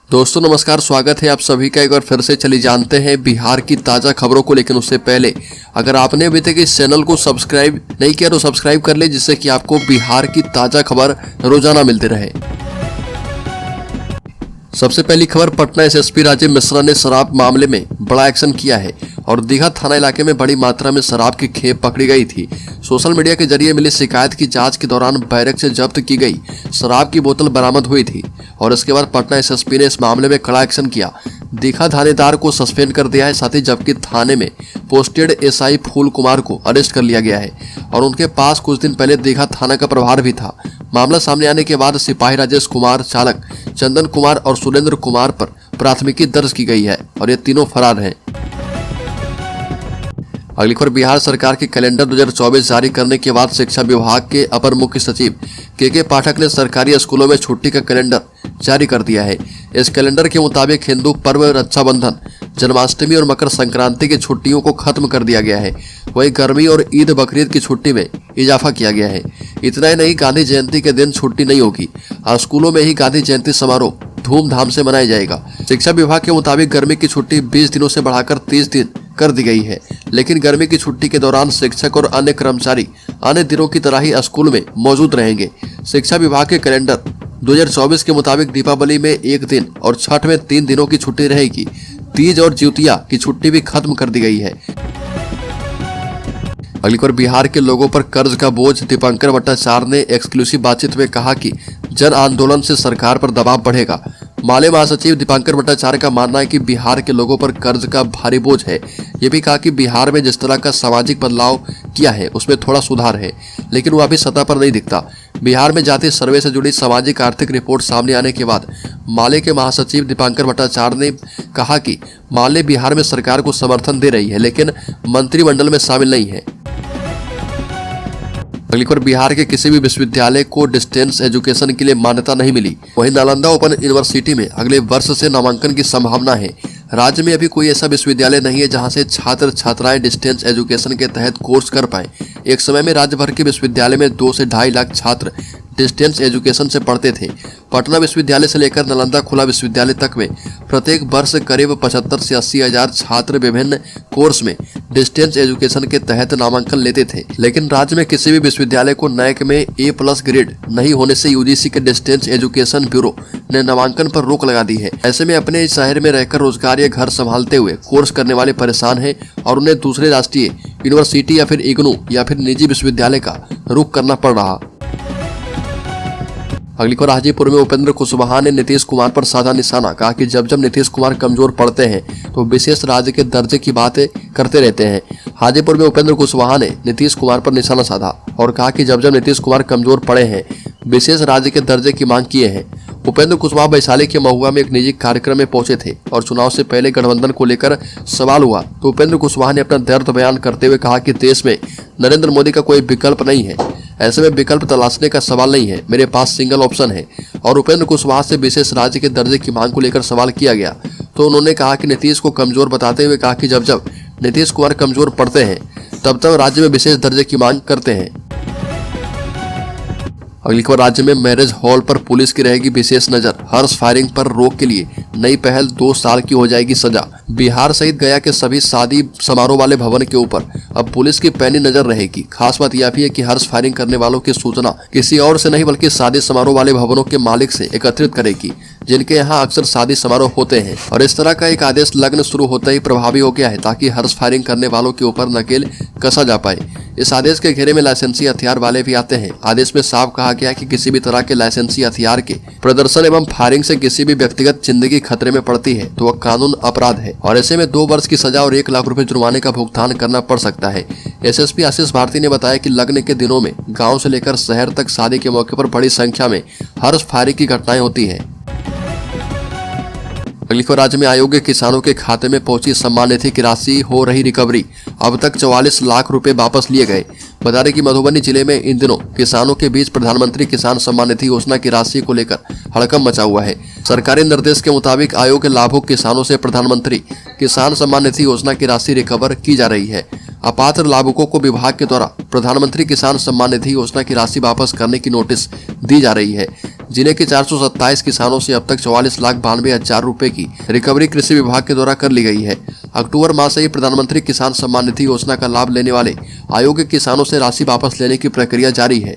दोस्तों नमस्कार, स्वागत है आप सभी का एक बार फिर से। चलिए जानते हैं बिहार की ताज़ा खबरों को। लेकिन उससे पहले अगर आपने अभी तक इस चैनल को सब्सक्राइब नहीं किया तो सब्सक्राइब कर ले, जिससे कि आपको बिहार की ताज़ा खबर रोजाना मिलती रहे। सबसे पहली खबर, पटना एसएसपी राजीव मिश्रा ने शराब मामले में बड़ा एक्शन किया है और दीघा थाना इलाके में बड़ी मात्रा में शराब की खेप पकड़ी गई थी। सोशल मीडिया के जरिए मिली शिकायत की जांच के दौरान बैरक से जब्त की गई शराब की बोतल बरामद हुई थी और इसके बाद पटना एसएसपी ने इस मामले में कड़ा एक्शन किया। दीघा थानेदार को सस्पेंड कर दिया है, साथ ही जबकि थाने में पोस्टेड एसआई फूल कुमार को अरेस्ट कर लिया गया है और उनके पास कुछ दिन पहले दीघा थाना का प्रभार भी था। मामला सामने आने के बाद सिपाही राजेश कुमार, चालक चंदन कुमार और सुरेंद्र कुमार पर प्राथमिकी दर्ज की गई है और ये तीनों फरार हैं। अगली खबर, बिहार सरकार के कैलेंडर 2024 जारी करने के बाद शिक्षा विभाग के अपर मुख्य सचिव के पाठक ने सरकारी स्कूलों में छुट्टी का कैलेंडर जारी कर दिया है। इस कैलेंडर के मुताबिक हिंदू पर्व रक्षाबंधन, जन्माष्टमी और मकर संक्रांति की छुट्टियों को खत्म कर दिया गया है। वहीं गर्मी और ईद बकरीद की छुट्टी में इजाफा किया गया है। इतना ही नहीं, गांधी जयंती के दिन छुट्टी नहीं होगी और स्कूलों में ही गांधी जयंती समारोह धूमधाम से मनाया जाएगा। शिक्षा विभाग के मुताबिक गर्मी की छुट्टी 20 दिनों से बढ़ाकर 30 दिन कर दी गई है, लेकिन गर्मी की छुट्टी के दौरान शिक्षक और अन्य कर्मचारी अन्य दिनों की तरह ही स्कूल में मौजूद रहेंगे। शिक्षा विभाग के कैलेंडर 2024 के मुताबिक दीपावली में 1 दिन और छठ में 3 दिनों की छुट्टी रहेगी। तीज और ज्योतिया की छुट्टी भी खत्म कर दी गई है। अगली बार, बिहार के लोगों पर कर्ज का बोझ, दीपांकर भट्टाचार्य ने एक्सक्लूसिव बातचीत में कहा कि जन आंदोलन से सरकार पर दबाव बढ़ेगा। माले महासचिव दीपांकर भट्टाचार्य का मानना है कि बिहार के लोगों पर कर्ज का भारी बोझ है। ये भी कहा कि बिहार में जिस तरह का सामाजिक बदलाव किया है उसमें थोड़ा सुधार है, लेकिन वो अभी सतह पर नहीं दिखता। बिहार में जाति सर्वे से जुड़ी सामाजिक आर्थिक रिपोर्ट सामने आने के बाद माले के महासचिव दीपांकर भट्टाचार्य ने कहा कि माले बिहार में सरकार को समर्थन दे रही है, लेकिन मंत्रिमंडल में शामिल नहीं है। अगली खबर, बिहार के किसी भी विश्वविद्यालय को डिस्टेंस एजुकेशन के लिए मान्यता नहीं मिली। वहीं नालंदा ओपन यूनिवर्सिटी में अगले वर्ष से नामांकन की संभावना है। राज्य में अभी कोई ऐसा विश्वविद्यालय नहीं है जहां से छात्र छात्राएं डिस्टेंस एजुकेशन के तहत कोर्स कर पाए। एक समय में राज्य भर के विश्वविद्यालय में 2 से 2.5 लाख छात्र डिस्टेंस एजुकेशन से पढ़ते थे। पटना विश्वविद्यालय से लेकर नालंदा खुला विश्वविद्यालय तक में प्रत्येक वर्ष करीब 75 से 80 हजार छात्र विभिन्न कोर्स में डिस्टेंस एजुकेशन के तहत नामांकन लेते थे, लेकिन राज्य में किसी भी विश्वविद्यालय को नैक में A+ ग्रेड नहीं होने से यूजीसी के डिस्टेंस एजुकेशन ब्यूरो ने नामांकन पर रोक लगा दी है। ऐसे में अपने शहर में रहकर रोजगार या घर संभालते हुए कोर्स करने वाले परेशान हैं और उन्हें दूसरे राष्ट्रीय यूनिवर्सिटी या फिर इग्नू या फिर निजी विश्वविद्यालय का रुख करना पड़ रहा। अगली को, हाजीपुर में उपेंद्र कुशवाहा ने नीतीश कुमार पर साधा निशाना। कहा कि जब जब नीतीश कुमार कमजोर पड़ते हैं तो विशेष राज्य के दर्जे की बातें करते रहते हैं। हाजीपुर में उपेंद्र कुशवाहा ने नीतीश कुमार पर निशाना साधा और कहा कि जब जब नीतीश कुमार कमजोर पड़े हैं विशेष राज्य के दर्जे की मांग किए हैं। उपेंद्र कुशवाहा वैशाली के महुआ में एक निजी कार्यक्रम में पहुंचे थे और चुनाव से पहले गठबंधन को लेकर सवाल हुआ तो उपेंद्र कुशवाहा ने अपना दर्द बयान करते हुए कहा कि देश में नरेंद्र मोदी का कोई विकल्प नहीं है, ऐसे में विकल्प तलाशने का सवाल नहीं है, मेरे पास सिंगल ऑप्शन है। और उपेंद्र कुशवाहा से विशेष राज्य के दर्जे की मांग को लेकर सवाल किया गया तो उन्होंने कहा कि नीतीश को कमजोर बताते हुए कहा कि जब जब नीतीश कुमार कमजोर पड़ते हैं तब तब राज्य में विशेष दर्जे की मांग करते हैं। अगली खबर, राज्य में मैरिज हॉल पर पुलिस की रहेगी विशेष नजर। हर्ष फायरिंग पर रोक के लिए नई पहल, 2 साल की हो जाएगी सजा। बिहार सहित गया के सभी शादी समारोह वाले भवन के ऊपर अब पुलिस की पैनी नजर रहेगी। खास बात यह भी है कि हर्ष फायरिंग करने वालों की सूचना किसी और से नहीं बल्कि शादी समारोह वाले भवनों के मालिक से एकत्रित करेगी, जिनके यहाँ अक्सर शादी समारोह होते हैं। और इस तरह का एक आदेश लग्न शुरू होते ही प्रभावी हो गया है ताकि हर्ष फायरिंग करने वालों के ऊपर नकेल कसा जा पाए। इस आदेश के घेरे में लाइसेंसी हथियार वाले भी आते हैं। आदेश में साफ कहा गया कि किसी भी तरह के लाइसेंसी हथियार के प्रदर्शन एवं फायरिंग से किसी भी व्यक्तिगत जिंदगी खतरे में पड़ती है तो वह कानून अपराध है और ऐसे में 2 वर्ष की सजा और 1 लाख रुपए जुर्माने का भुगतान करना पड़ सकता है। एसएसपी आशीष भारती ने बताया कि लग्न के दिनों में गाँव से लेकर शहर तक शादी के मौके पर बड़ी संख्या में हर्ष फायरिंग की घटनाएं होती है। अगली खबर, राज्य में आयोग के किसानों के खाते में पहुंची सम्मान निधि की राशि हो रही रिकवरी। अब तक 44 लाख रुपए वापस लिए गए। बता दें कि मधुबनी जिले में इन दिनों किसानों के बीच प्रधानमंत्री किसान सम्मान निधि योजना की राशि को लेकर हड़कंप मचा हुआ है। सरकारी निर्देश के मुताबिक आयोग के लाभुक किसानों से प्रधानमंत्री किसान सम्मान निधि योजना की राशि रिकवर की जा रही है। अपात्र लाभुकों को विभाग के द्वारा प्रधानमंत्री किसान सम्मान निधि योजना की राशि वापस करने की नोटिस दी जा रही है। जिले के 427 किसानों से अब तक 44,92,000 रुपए की रिकवरी कृषि विभाग के द्वारा कर ली गई है। अक्टूबर माह से ही प्रधानमंत्री किसान सम्मान निधि योजना का लाभ लेने वाले अयोग्य किसानों से राशि वापस लेने की प्रक्रिया जारी है।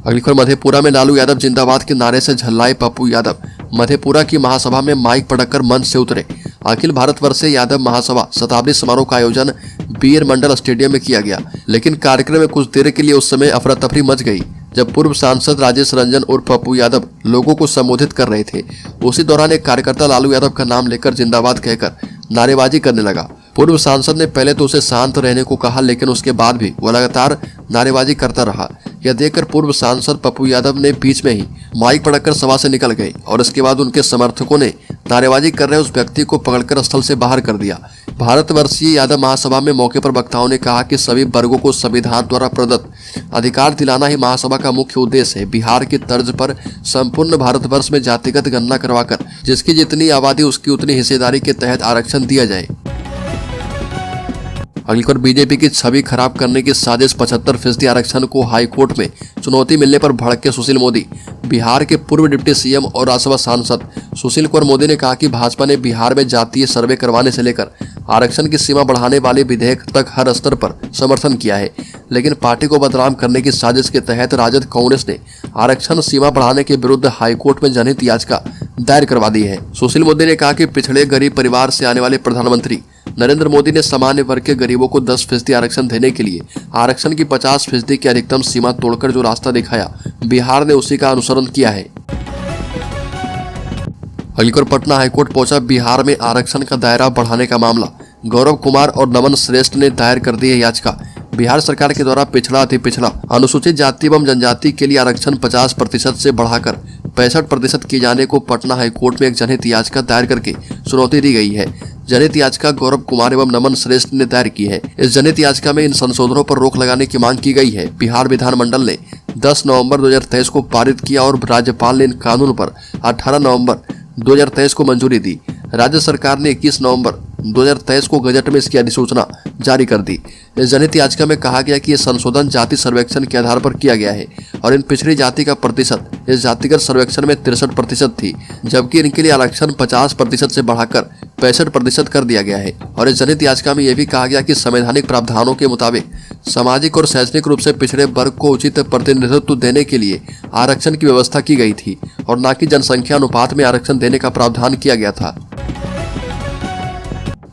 अगली खबर, मधेपुरा में लालू यादव जिंदाबाद के नारे से झल्लाए पप्पू यादव। मधेपुरा की महासभा में माइक पटककर मंच से उतरे। अखिल भारतवर्षीय यादव महासभा शताब्दी समारोह का आयोजन बीर मंडल स्टेडियम में किया गया, लेकिन कार्यक्रम में कुछ देर के लिए उस समय अफरा तफरी मच गई जब पूर्व सांसद राजेश रंजन और पप्पू यादव लोगों को संबोधित कर रहे थे। उसी दौरान एक कार्यकर्ता लालू यादव का नाम लेकर जिंदाबाद कहकर नारेबाजी करने लगा। पूर्व सांसद ने पहले तो उसे शांत रहने को कहा, लेकिन उसके बाद भी वह लगातार नारेबाजी करता रहा। यह देखकर पूर्व सांसद पप्पू यादव ने बीच में ही माइक पटककर सभा से निकल गए और इसके बाद उनके समर्थकों ने नारेबाजी कर रहे उस व्यक्ति को पकड़कर स्थल से बाहर कर दिया। भारतवर्षीय यादव महासभा में मौके पर वक्ताओं ने कहा कि सभी वर्गों को संविधान द्वारा प्रदत्त अधिकार दिलाना ही महासभा का मुख्य उद्देश्य है। बिहार की तर्ज पर संपूर्ण भारतवर्ष में जातिगत गणना करवाकर जिसकी जितनी आबादी उसकी उतनी हिस्सेदारी के तहत आरक्षण दिया जाए। अगली खबर, बीजेपी की छवि खराब करने की साजिश, 75% आरक्षण को हाईकोर्ट में चुनौती मिलने पर भड़के सुशील मोदी। बिहार के पूर्व डिप्टी सीएम और राज्यसभा सांसद सुशील कुमार मोदी ने कहा कि भाजपा ने बिहार में जातीय सर्वे करवाने से लेकर आरक्षण की सीमा बढ़ाने वाले विधेयक तक हर स्तर पर समर्थन किया है, लेकिन पार्टी को बदनाम करने की साजिश के तहत राजद कांग्रेस ने आरक्षण सीमा बढ़ाने के विरुद्ध हाईकोर्ट में जनहित याचिका दायर करवा दी है। सुशील मोदी ने कहा कि पिछड़े गरीब परिवार से आने वाले प्रधानमंत्री नरेंद्र मोदी ने सामान्य वर्ग के गरीबों को 10% आरक्षण देने के लिए आरक्षण की 50% की अधिकतम सीमा तोड़कर जो रास्ता दिखाया, बिहार ने उसी का अनुसरण किया है। अगली खबर, पटना हाईकोर्ट पहुंचा बिहार में आरक्षण का दायरा बढ़ाने का मामला। गौरव कुमार और नमन श्रेष्ठ ने दायर कर दी है याचिका। बिहार सरकार के द्वारा पिछड़ा अति पिछड़ा अनुसूचित जाति एवं जनजाति के लिए आरक्षण 50% से बढ़ाकर 65% किए जाने को पटना हाईकोर्ट में एक जनहित याचिका दायर करके चुनौती दी गई है। जनहित याचिका गौरव कुमार एवं नमन श्रेष्ठ ने दायर की है। इस जनहित याचिका में इन संशोधनों पर रोक लगाने की मांग की गई है। बिहार विधानमंडल ने 10 नवंबर 2023 को पारित किया और राज्यपाल ने इन कानून पर 18 नवंबर 2023 को मंजूरी दी। राज्य सरकार ने 21 नवंबर 2023 को गजट में इसकी अधिसूचना जारी कर दी। इस जनहित याचिका में कहा गया कि यह संशोधन जाति सर्वेक्षण के आधार पर किया गया है और इन पिछड़ी जाति का प्रतिशत इस जातिगत सर्वेक्षण में 63% थी, जबकि इनके लिए आरक्षण 50% से बढ़ाकर 65% कर दिया गया है। और इस जनहित याचिका में यह भी कहा गया कि संवैधानिक प्रावधानों के मुताबिक सामाजिक और शैक्षणिक रूप से पिछड़े वर्ग को उचित प्रतिनिधित्व देने के लिए आरक्षण की व्यवस्था की गई थी और न कि जनसंख्या अनुपात में आरक्षण देने का प्रावधान किया गया था।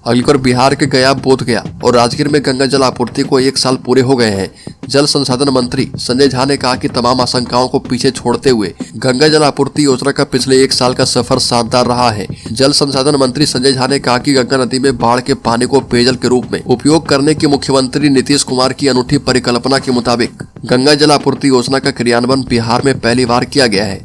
अगली खबर, बिहार के गया, बोधगया और राजगीर में गंगा जल आपूर्ति को 1 साल पूरे हो गए हैं। जल संसाधन मंत्री संजय झा ने कहा कि तमाम आशंकाओं को पीछे छोड़ते हुए गंगा जल आपूर्ति योजना का पिछले 1 साल का सफर शानदार रहा है। जल संसाधन मंत्री संजय झा ने कहा कि गंगा नदी में बाढ़ के पानी को पेयजल के रूप में उपयोग करने की मुख्यमंत्री नीतीश कुमार की अनूठी परिकल्पना के मुताबिक गंगा जल आपूर्ति योजना का क्रियान्वयन बिहार में पहली बार किया गया है।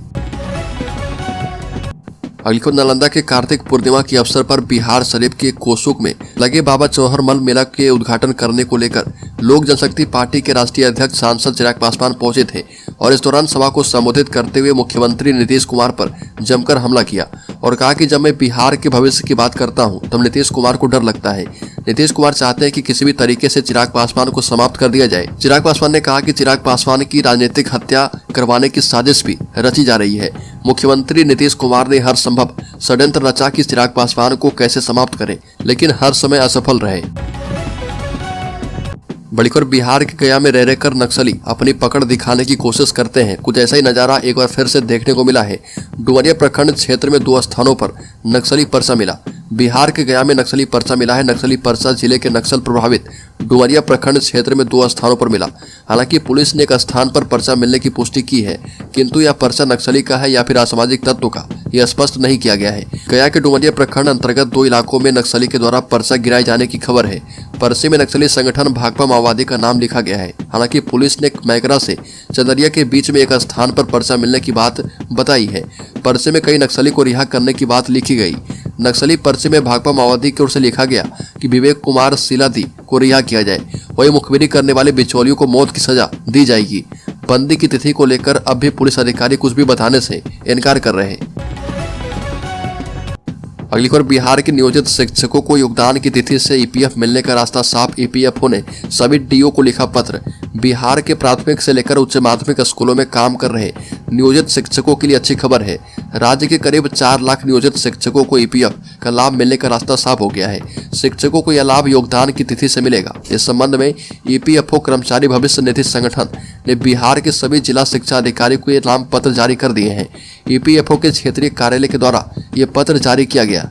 अगली खबर, नालंदा के कार्तिक पूर्णिमा के अवसर पर बिहार शरीफ के कोसुक में लगे बाबा चौहरमल मेला के उद्घाटन करने को लेकर लोक जनशक्ति पार्टी के राष्ट्रीय अध्यक्ष सांसद चिराग पासवान पहुंचे थे और इस दौरान सभा को संबोधित करते हुए मुख्यमंत्री नीतीश कुमार पर जमकर हमला किया और कहा कि जब मैं बिहार के भविष्य की बात करता हूं तब नीतीश कुमार को डर लगता है। नीतीश कुमार चाहते हैं कि किसी भी तरीके से चिराग पासवान को समाप्त कर दिया जाए। चिराग पासवान ने कहा कि चिराग पासवान की राजनीतिक हत्या करवाने की साजिश भी रची जा रही है। मुख्यमंत्री नीतीश कुमार ने हर संभव षड्यंत्र रचा कि चिराग पासवान को कैसे समाप्त करें, लेकिन हर समय असफल रहे। बड़ी खबर, बिहार के गया में रह रहकर नक्सली अपनी पकड़ दिखाने की कोशिश करते हैं। कुछ ऐसा ही नजारा एक बार फिर से देखने को मिला है। डुमरिया प्रखंड क्षेत्र में 2 स्थानों पर नक्सली पर्चा मिला। बिहार के गया में नक्सली पर्चा मिला है। नक्सली पर्चा जिले के नक्सल प्रभावित डुमरिया प्रखंड क्षेत्र में 2 स्थानों पर मिला। हालांकि पुलिस ने एक स्थान पर पर्चा मिलने की पुष्टि की है, किंतु यह पर्चा नक्सली का है या फिर असामाजिक तत्व का, यह स्पष्ट नहीं किया गया है। गया के डुमरिया प्रखंड अंतर्गत 2 इलाकों में नक्सली के द्वारा पर्चा गिराए जाने की खबर है। पर्चे में नक्सली संगठन भाकपा माओवादी का नाम लिखा गया है। हालांकि पुलिस ने मैगरा से चंदरिया के बीच में एक स्थान पर पर्चा मिलने की बात बताई है। पर्चे में कई नक्सली को रिहा करने की बात लिखी गई। नक्सली पर्चे में भाकपा माओवादी की ओर से लिखा गया कि विवेक कुमार सिलादी को रिहा किया जाए, वही मुखबिरी करने वाले बिचौलियों को मौत की सजा दी जाएगी। बंदी की तिथि को लेकर अब भी पुलिस अधिकारी कुछ भी बताने से इनकार कर रहे हैं। अगली खबर, बिहार के नियोजित शिक्षकों को योगदान की तिथि से ईपीएफ मिलने का रास्ता साफ। ईपीएफओ ने सभी डीओ को लिखा पत्र। बिहार के प्राथमिक से लेकर उच्च माध्यमिक स्कूलों में काम कर रहे नियोजित शिक्षकों के लिए अच्छी खबर है। राज्य के करीब 4 लाख नियोजित शिक्षकों को ईपीएफ का लाभ मिलने का रास्ता साफ हो गया है। शिक्षकों को यह लाभ योगदान की तिथि से मिलेगा। इस संबंध में ईपीएफओ कर्मचारी भविष्य निधि संगठन ने बिहार के सभी जिला शिक्षा अधिकारी को ये नाम पत्र जारी कर दिए हैं। ईपीएफओ के क्षेत्रीय कार्यालय के द्वारा ये पत्र जारी किया गया।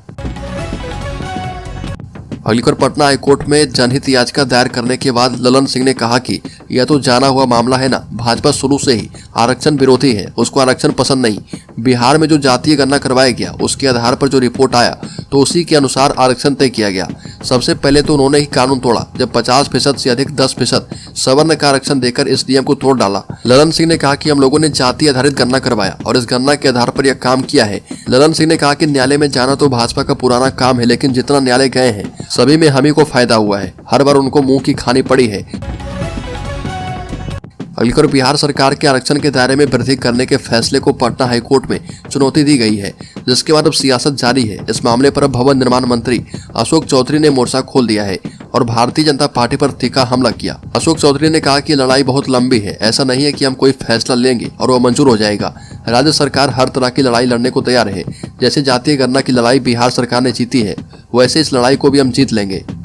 अगली खबर पटना हाईकोर्ट में जनहित याचिका दायर करने के बाद ललन सिंह ने कहा कि यह तो जाना हुआ मामला है ना, भाजपा शुरू से ही आरक्षण विरोधी है, उसको आरक्षण पसंद नहीं। बिहार में जो जातीय गणना करवाया गया उसके आधार पर जो रिपोर्ट आया तो उसी के अनुसार आरक्षण तय किया गया। सबसे पहले तो उन्होंने ही कानून तोड़ा जब 50% से अधिक 10% सवर्ण का आरक्षण देकर इस नियम को तोड़ डाला। ललन सिंह ने कहा कि हम लोगों ने जाति आधारित गणना करवाया और इस गणना के आधार पर यह काम किया है। ललन सिंह ने कहा कि न्यायालय में जाना तो भाजपा का पुराना काम है, लेकिन जितना न्यायालय गए हैं सभी में हम ही को फायदा हुआ है, हर बार उनको मुंह की खानी पड़ी है। अगली खबर बिहार सरकार के आरक्षण के दायरे में वृद्धि करने के फैसले को पटना हाईकोर्ट में चुनौती दी गई है, जिसके बाद अब सियासत जारी है। इस मामले पर अब भवन निर्माण मंत्री अशोक चौधरी ने मोर्चा खोल दिया है और भारतीय जनता पार्टी पर तीखा हमला किया। अशोक चौधरी ने कहा कि लड़ाई बहुत लंबी है, ऐसा नहीं है कि हम कोई फैसला लेंगे और वह मंजूर हो जाएगा। राज्य सरकार हर तरह की लड़ाई लड़ने को तैयार है। जैसे जातीय गणना की लड़ाई बिहार सरकार ने जीती है, वैसे इस लड़ाई को भी हम जीत लेंगे।